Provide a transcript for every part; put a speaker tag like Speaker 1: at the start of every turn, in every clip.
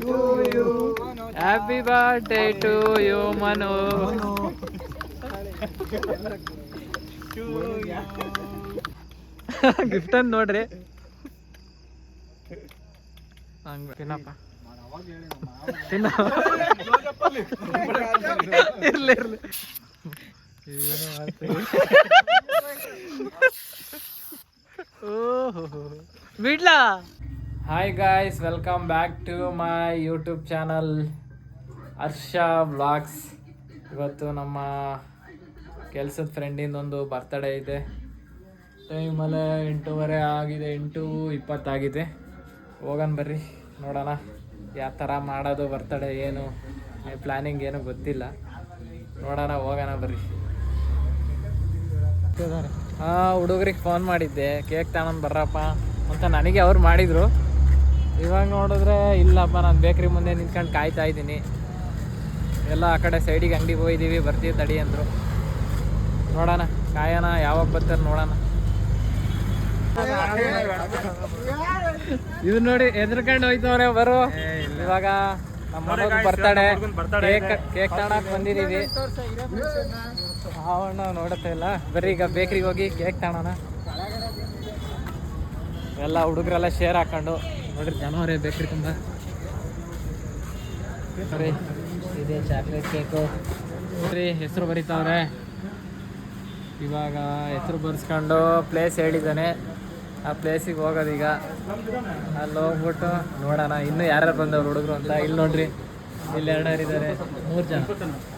Speaker 1: to you. Happy birthday to you, Manu. Gift ಅನ್ನು ನೋಡ್ರಿ. ತಿನ್ನಪ್ಪ ಇರ್ಲಿ ಬಿಡ್ಲಾ. Hi guys, welcome back to my YouTube channel Harsha vlogs. ಇವತ್ತು ನಮ್ಮ ಕೆಲಸದ ಫ್ರೆಂಡಿಂದೊಂದು ಬರ್ತಡೇ ಇದೆ. ಟೈಮಲ್ಲೇ 8:30 ಆಗಿದೆ, 8:20 ಆಗಿದೆ. ಹೋಗೋಣ ಬರ್ರಿ, ನೋಡೋಣ ಯಾವ ಥರ ಮಾಡೋದು ಬರ್ತಡೇ, ಏನು ಪ್ಲ್ಯಾನಿಂಗ್ ಏನು ಗೊತ್ತಿಲ್ಲ. ನೋಡೋಣ, ಹೋಗೋಣ ಬರ್ರಿ. ಹುಡುಗರಿಗೆ ಫೋನ್ ಮಾಡಿದ್ದೆ, ಕೇಕ್ ತಗೊಂಡು ಬರ್ರಪ್ಪ ಅಂತ. ನನಗೆ ಅವ್ರು ಮಾಡಿದರು. ಇವಾಗ ನೋಡಿದ್ರೆ ಇಲ್ಲಪ್ಪ, ನಾನು ಬೇಕ್ರಿ ಮುಂದೆ ನಿಂತ್ಕೊಂಡು ಕಾಯ್ತಾ ಇದ್ದೀನಿ. ಎಲ್ಲ ಆ ಕಡೆ ಸೈಡಿಗೆ ಅಂಗಡಿಗೆ ಹೋಗಿದ್ದೀವಿ, ಬರ್ತೀವಿ ತಡಿ ಅಂದರು. ನೋಡೋಣ, ಕಾಯೋಣ, ಯಾವಾಗ ಬರ್ತಾರೆ ನೋಡೋಣ. ಇದು ನೋಡಿ ಎದ್ರಕೊಂಡು ಹೋಯ್ತವ್ರೆ ಬರು. ಇವಾಗ ನಮ್ಮ ಬರ್ತಡೇ ಕೇಕ್ ತಗೊಳಕ್ ಬಂದಿದ್ದೀವಿ. ಅವಣ್ಣ ನೋಡುತ್ತಾ ಇಲ್ಲ. ಬರ್ರಿ ಈಗ ಬೇಕ್ರಿಗೆ ಹೋಗಿ ಕೇಕ್ ತಗೊಳೋಣ. ಎಲ್ಲ ಹುಡುಗರೆಲ್ಲ ಶೇರ್ ಹಾಕೊಂಡು ನೋಡ್ರಿ, ಜನವರೇ ಬೇಕ್ರಿ ತುಂಬ. ಸರಿ, ಇದೆ ಚಾಕ್ಲೇಟ್ ಕೇಕು. ನೋಡ್ರಿ, ಹೆಸರು ಬರೀತಾವ್ರೆ. ಇವಾಗ ಹೆಸರು ಬರ್ಸ್ಕೊಂಡು ಪ್ಲೇಸ್ ಹೇಳಿದ್ದಾನೆ, ಆ ಪ್ಲೇಸಿಗೆ ಹೋಗೋದೀಗ. ಅಲ್ಲಿ ಹೋಗ್ಬಿಟ್ಟು ನೋಡೋಣ ಇನ್ನೂ ಯಾರ್ಯಾರು ಬಂದವ್ರು ಹುಡುಗರು ಅಂತ. ಇಲ್ಲಿ ನೋಡ್ರಿ, ಇಲ್ಲಿ 2 ಇದ್ದಾರೆ, 3 ಜನ.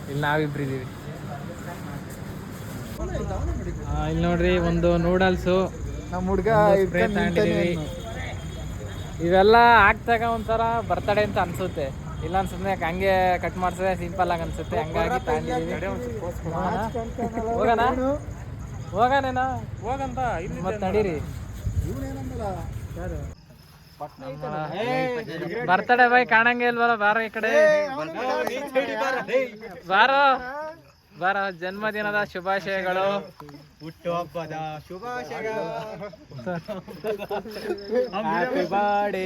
Speaker 1: ಇಲ್ಲಿ ನಾವಿಬ್ರು ಇದ್ದೀವಿ. ಇಲ್ಲಿ ನೋಡ್ರಿ, ಒಂದು ನೂಡಲ್ಸು, ನಮ್ಮ ಹುಡುಗ ಸ್ಪ್ರೇ ತಗೊಂಡಿದ್ದೀವಿ. ಇವೆಲ್ಲ ಹಾಕ್ದಾಗ ಒಂಥರ ಬರ್ತಡೇ ಅಂತ ಅನ್ಸುತ್ತೆ. ಇಲ್ಲ ಅನ್ಸುತ್ತೆ, ಹಂಗೆ ಕಟ್ ಮಾಡಿಸಿದ್ರೆ ಸಿಂಪಲ್ ಆಗಿ ಅನ್ಸುತ್ತೆ. ಹಂಗಾಗಿ ತಗೊಂಡಿದ್ದೀವಿ. ಹೋಗೋಣ ಹೋಗಂತ ಮತ್ತೆ ನಡೀರಿ. ಬರ್ತಡೇ ಬಾಯ್ ಕಾಣಂಗೆ ಇಲ್ವಲ್ಲ, ಬಾರೋ ಈ ಕಡೆ ಬಾರೋ ಬಾರೋ. ಜನ್ಮದಿನದ ಶುಭಾಶಯಗಳು,
Speaker 2: ಹುಟ್ಟುಹಬ್ಬದ ಶುಭಾಶಯಗಳು.
Speaker 1: Happy birthday.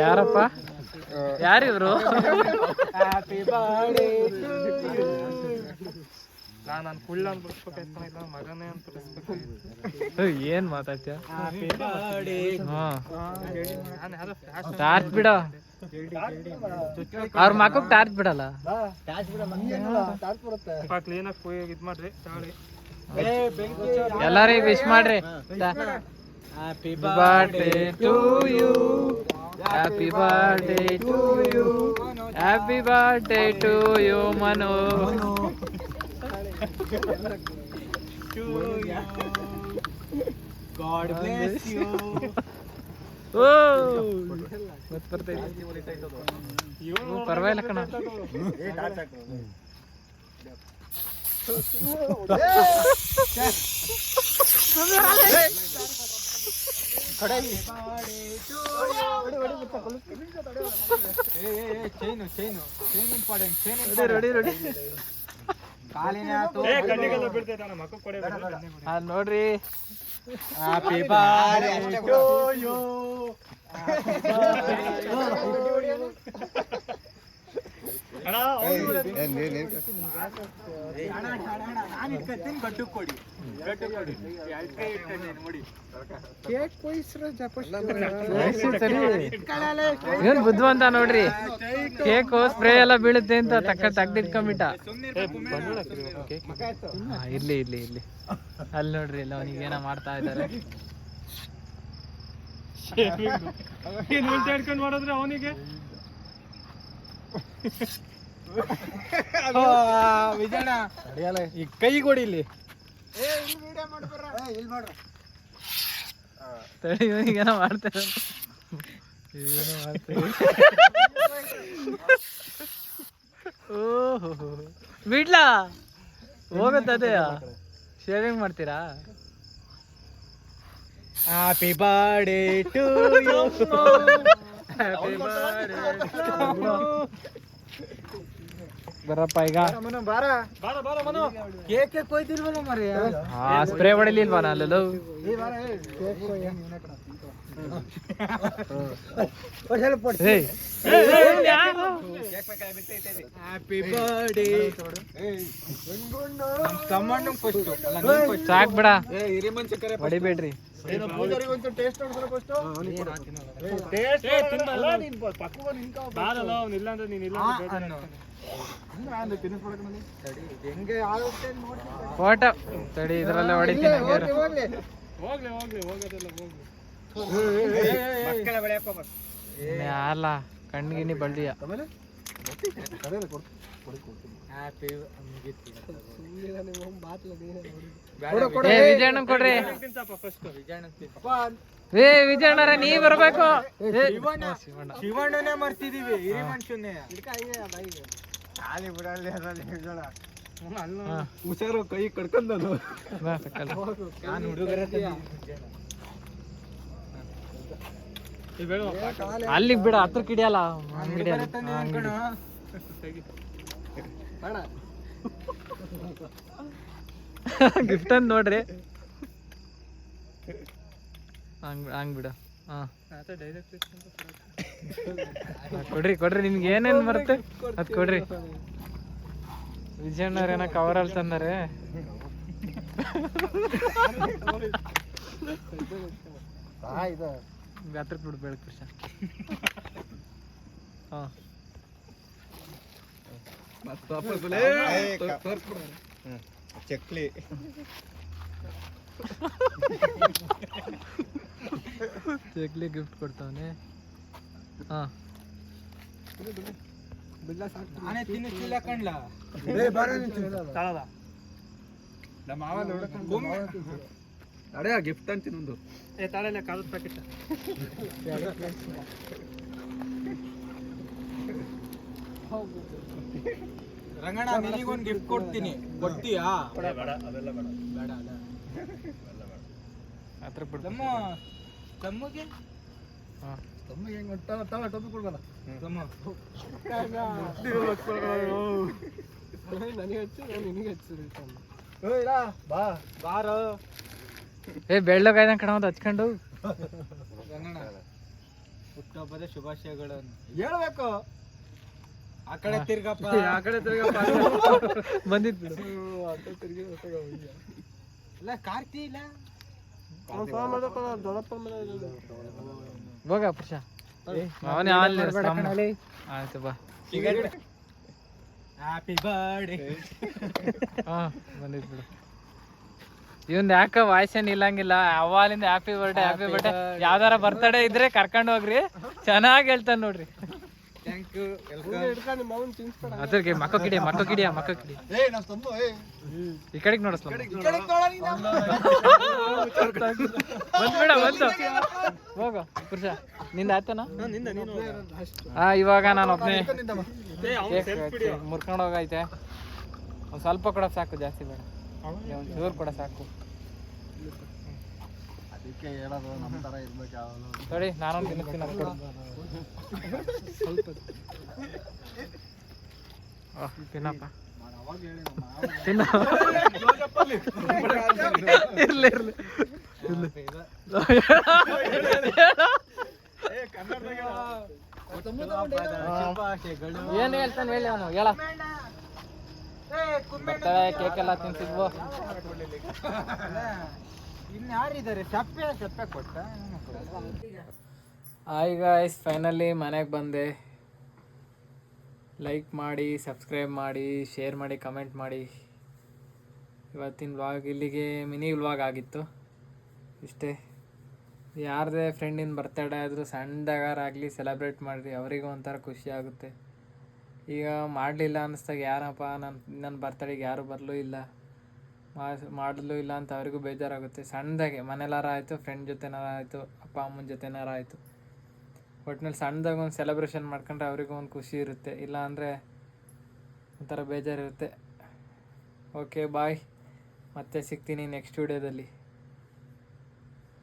Speaker 1: ಯಾರಪ್ಪ, ಯಾರಿವ್ರು? Happy birthday. ನಾನು ಕುಳ್ಳ ಅಂತ ಬಿಡಿಸ್ಬೇಕಾಯ್ತು, ಮಗನೇ ಅಂತ ಬಿಡಿಸ್ಬೇಕಾಯ್ತು. ಏನ್ ಮಾತಾಡ್ತೀಯ? ಟಾರ್ಚ್ ಬಿಡ, ಅವ್ರ ಮಕ್ಕಳು ಟಾರ್ಚ್ ಬಿಡಲ್ಲ. ಎಲ್ಲರಿಗೂ ವಿಶ್ ಮಾಡ್ರಿ. Happy birthday to you, happy birthday to you, happy birthday to you Manu.
Speaker 2: God bless you.
Speaker 1: ಪರವಾಗಿಲ್ಲ ಕಣ. ನೋಡ್ರಿ,
Speaker 2: ಹ್ಯಾಪಿ ಬರ್ಡೇ ಟು ಯು.
Speaker 1: ಏನ್ ಬುದ್ಧಿವಂತ ನೋಡ್ರಿ. ಕೇಕು ಸ್ಪ್ರೇ ಎಲ್ಲ ಬೀಳುತ್ತೆ ಅಂತ ತೆಗ್ದಿಟ್ಕೊಂಬಿಟ್ಟ. ಇರ್ಲಿ ಇರ್ಲಿ ಇರ್ಲಿ. ಅಲ್ಲಿ ನೋಡ್ರಿ, ಎಲ್ಲ ಅವನಿಗೆ ಏನೋ ಮಾಡ್ತಾ ಇದ್ದಾರೆ. ಮಾಡಿದ್ರೆ ಅವನಿಗೆ
Speaker 2: ವಿಜಯಣ್ಣ
Speaker 1: ಈ ಕೈ ಕೊಡಿ ಇಲ್ಲಿ. ಏನೋ ಮಾಡ್ತಾರೆ, ಏನೋ ಮಾಡ್ತಾರೆ. ಓಹೋ, ಬಿಡ್ಲಾ ಹೋಗತ್ತದೇ. ಶೇವಿಂಗ್ ಮಾಡ್ತೀರಾ?
Speaker 2: Happy birthday to you.
Speaker 1: Happy birthday. ಬರಪ್ಪ ಈಗ.
Speaker 2: ಕೊಯ್ದಿಲ್ವಲ್ಲ ಮರಿ,
Speaker 1: ಸ್ಪ್ರೇ ಹೊಡಿಲಿಲ್ವಾ? ನಾನು
Speaker 2: ಹ್ಯಾಪಿ ಬರ್ಡೇ ತಮ್ಮಣ್ಣ ಫಸ್ಟ್
Speaker 1: ಸಾಕ್ ಬಿಡ
Speaker 2: ಹಿರಿ ಮನ್ಸಿಕರೆ
Speaker 1: ಹೊಡಿಬೇಡ್ರಿ. ಫೋಟೋ ತಡಿ ಇದ್ರಲ್ಲೇ ಹೊಡಿತೀನಿ. ಅಲ್ಲ ಕಣ್ಣಿಗಿನಿ ಬಳ್ಳಿಯ ವಿಜಯಣ್ಣ ಕೊಡ್ರಿ. ವಿಜಯಣ್ಣರ ನೀ ಬರ್ಬೇಕು.
Speaker 2: ಶಿವಣ್ಣನೇ ಮರ್ತಿದೀವಿ ಹಿರಿ ಮನುಷ್ಯನೇ. ಹುಷಾರು ಕೈ ಕಡ್ಕೊಂಡ್ ನಾನು ಹುಡುಗರ
Speaker 1: ಅಲ್ಲಿಗೆ ಬಿಡ, ಹತ್ರ ಕಿಡಿಯಲ್ಲ. ಗಿಫ್ಟ್ ಅಂತ ನೋಡ್ರಿ. ಹಂಗ್ ಬಿಡ. ಕೊಡ್ರಿ ನಿಮ್ಗೆ ಏನೇನ್ ಬರುತ್ತೆ ಅದ್ ಕೊಡ್ರಿ. ವಿಜಯಣ್ಣವ್ರ ಏನೋ ಕವರ್ ಅಲ್ಲಿ ತಂದಾರೆ. ಗಾತ್ರಕ್ಕೆ ಬಿಡು ಬೆಳಕ್ ಕೃಷ್ಣ.
Speaker 2: ಚಕ್ಲಿ
Speaker 1: ಚಕ್ಲಿ ಗಿಫ್ಟ್ ಕೊಡ್ತಾವನೆ.
Speaker 2: ನಾನೇ ತಿನ್ನಿಸ್ಲಿಲ್ಲ ಕಣ್ಲ. ಅಡೇ ಗಿಫ್ಟ್ ಅಂತ ತಿನ್ನೊಂದು
Speaker 1: ತಾಳೆ ಕಾಲದ ಪ್ಯಾಕೆಟ್.
Speaker 2: ರಂಗಣ್ಣ ನಿನಗೊಂದು ಗಿಫ್ಟ್ ಕೊಡ್ತೀನಿ, ಕೊಡ್ತೀಯಾ?
Speaker 1: ಹತ್ರ ಬಿಡು.
Speaker 2: ತಮ್ಮಗೆ ಟೊಪ್ಪಿ ಕೊಡ್ಬಲ್ಲ. ನನಗೆ ಹಚ್ಚು, ನಿನಗೆ ಹಚ್ಚು. ಬಾರೋ
Speaker 1: ಬೆಳ್ಳಗಾಯ್ದ ಕಣ ಹಚ್ಕೊಂಡು.
Speaker 2: ರಂಗಣ್ಣ ಹುಟ್ಟುಹಬ್ಬದ ಶುಭಾಶಯಗಳನ್ನು ಹೇಳ್ಬೇಕು. ಆ ಕಡೆ ತಿರ್ಗಪ್ಪ, ಆ ಕಡೆ ತಿರ್ಗಪ್ಪ.
Speaker 1: ಬಂದಿದ್ ಬಿಡು.
Speaker 2: ಇಲ್ಲ ಕಾರ್ತಿ ಇಲ್ಲ
Speaker 1: ಹೋಗ ಪುರುಷ. ಅವನೇ ಆಯ್ತು ಬಾ.
Speaker 2: Happy birthday.
Speaker 1: ಬಂದಿದ್ ಬಿಡು. ಇವಂದ್ ಯಾಕ ವಾಯ್ಸ್ ಏನ್ ಇಲ್ಲಂಗಿಲ್ಲ. ಅವಾಲಿಂದ ಹ್ಯಾಪಿ ಬರ್ಡೇ ಯಾವ್ದಾರ ಬರ್ತಡೇ ಇದ್ರೆ ಕರ್ಕೊಂಡ್ ಹೋಗ್ರಿ, ಚೆನ್ನಾಗಿ ಹೇಳ್ತಾನ ನೋಡ್ರಿ.
Speaker 2: Thank you.
Speaker 1: ಅದ್ರಿಗೆ ಮಕ್ಕ ಕಿಡಿಯ ಈ ಕಡೆಗೆ ನೋಡಿಸ್ಲ. ಬಂದ್ಬಿಡ ಬಂತು. ಹೋಗ ಪುರುಷ, ನಿಂದ ಆಯ್ತಾನ? ಇವಾಗ ನಾನು ಒಬ್ನೇ ಮುರ್ಕೊಂಡು ಹೋಗೈತೆ. ಒಂದ್ ಸ್ವಲ್ಪ ಕೂಡ ಸಾಕು, ಜಾಸ್ತಿ ಬೇಡ. ಒಂದ್ ಚೂರು ಕೂಡ ಸಾಕು.
Speaker 2: ಅದಕ್ಕೆ ಹೇಳೋದು ನಮ್ಮ ತರ ಇರ್ಬೇಕು.
Speaker 1: ನೋಡಿ ನಾನೊಂದು ತಿನ್ನಿಸ್ತೀನಿ. ತಿನ್ನಪ್ಪ, ತಿನ್ನ. ಇರ್ಲಿ ಏನ್ ಹೇಳ್ತಾನೆ ಹೇಳಿ ಅವನು. ಹೇಳ ಬರ್ತಾಳೆ, ಕೇಕ್ ಎಲ್ಲ ತಿನ್ಸಿದ್ವು.
Speaker 2: ಇನ್ಯಾರಿದ್ದಾರೆ? ಸಪ್ಪೆ ಕೊಟ್ಟ.
Speaker 1: ಹಾಯ್ ಗಾಯ್ಸ್, ಫೈನಲಿ ಮನೆಗೆ ಬಂದೆ. ಲೈಕ್ ಮಾಡಿ, ಸಬ್ಸ್ಕ್ರೈಬ್ ಮಾಡಿ, ಶೇರ್ ಮಾಡಿ, ಕಮೆಂಟ್ ಮಾಡಿ. ಇವತ್ತಿನ ವ್ಲಾಗ್ ಇಲ್ಲಿಗೆ ಮಿನಿ ವ್ಲಾಗ್ ಆಗಿತ್ತು. ಇಷ್ಟೇ. ಯಾರದೇ ಫ್ರೆಂಡಿನ ಬರ್ತಡೇ ಆದರೂ ಸಣ್ಣದಾಗರಾಗಲಿ ಸೆಲೆಬ್ರೇಟ್ ಮಾಡಿರಿ, ಅವರಿಗೂ ಒಂಥರ ಖುಷಿ ಆಗುತ್ತೆ. ಈಗ ಮಾಡಲಿಲ್ಲ ಅನ್ನಿಸ್ದಾಗ ಯಾರಪ್ಪ ನನ್ನ ಬರ್ತಡೇಗೆ ಯಾರು ಬರಲೂ ಇಲ್ಲ, ಮಾಡಲೂ ಇಲ್ಲ ಅಂತ ಅವರಿಗೂ ಬೇಜಾರಾಗುತ್ತೆ. ಸಣ್ಣದಾಗೆ ಮನೆಲಾರ ಆಯಿತು, ಫ್ರೆಂಡ್ ಜೊತೆನಾರ ಆಯಿತು, ಅಪ್ಪ ಅಮ್ಮನ ಜೊತೆನಾರ ಆಯಿತು. ಒಟ್ಟಿನಲ್ಲಿ ಸಣ್ಣದಾಗ ಒಂದು ಸೆಲೆಬ್ರೇಷನ್ ಮಾಡ್ಕೊಂಡ್ರೆ ಅವರಿಗೂ ಒಂದು ಖುಷಿ ಇರುತ್ತೆ. ಇಲ್ಲ ಅಂದರೆ ಒಂಥರ ಬೇಜಾರಿರುತ್ತೆ. ಓಕೆ ಬಾಯ್, ಮತ್ತೆ ಸಿಗ್ತೀನಿ ನೆಕ್ಸ್ಟ್ ವಿಡಿಯೋದಲ್ಲಿ.